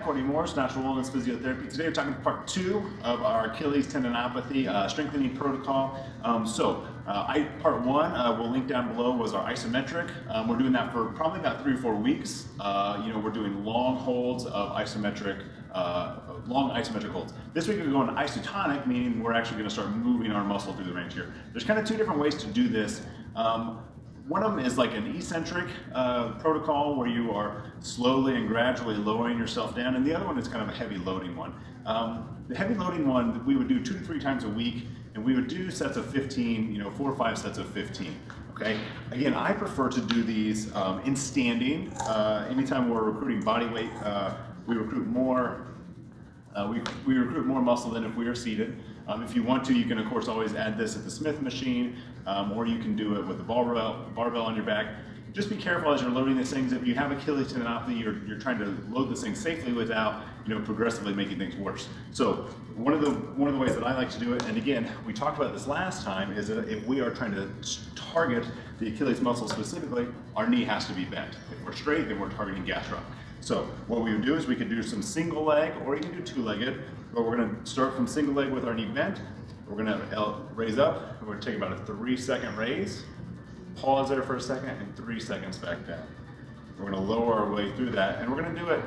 back, Courtney Morris, Natural Wellness Physiotherapy. Today we're talking part 2 of our Achilles Tendinopathy strengthening protocol. Part 1, we'll link down below, was our isometric. We're doing that for probably about 3 or 4 weeks. We're doing long holds of isometric, long isometric holds. This week we're going isotonic, meaning we're actually going to start moving our muscle through the range here. There's kind of 2 different ways to do this. One of them is like an eccentric protocol where you are slowly and gradually lowering yourself down, and the other one is kind of a heavy loading one. The heavy loading one we would do 2 to 3 times a week, and we would do sets of 15, 4 or 5 sets of 15. Okay. Again, I prefer to do these in standing. Anytime we're recruiting body weight, we recruit more. We recruit more muscle than if we are seated. If you want to, you can of course always add this at the Smith machine, or you can do it with the barbell on your back. Just be careful as you're loading these things. If you have Achilles tendinopathy, you're trying to load this thing safely without progressively making things worse. So one of the ways that I like to do it, and again, we talked about this last time, is that if we are trying to target the Achilles muscle specifically, our knee has to be bent. If we're straight, then we're targeting gastroc. So what we would do is we could do some single leg, or you can do 2-legged, but we're going to start from single leg with our knee bent. We're going to raise up, and we're going to take about a 3-second raise, pause there for a second, and 3 seconds back down. We're going to lower our way through that, and we're going to do it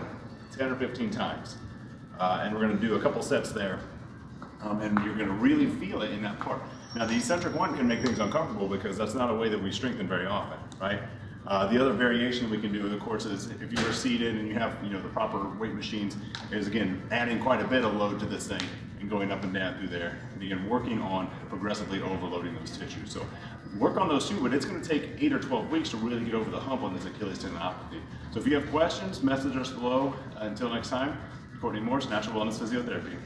10 or 15 times. And we're going to do a couple sets there, and you're going to really feel it in that part. Now the eccentric one can make things uncomfortable because that's not a way that we strengthen very often, right? The other variation we can do, of course, is if you are seated and you have the proper weight machines, is again adding quite a bit of load to this thing and going up and down through there, and again working on progressively overloading those tissues. So work on those too, but it's going to take 8 or 12 weeks to really get over the hump on this Achilles tendinopathy. So if you have questions, message us below. Until next time, Courtney Morris, Natural Wellness Physiotherapy.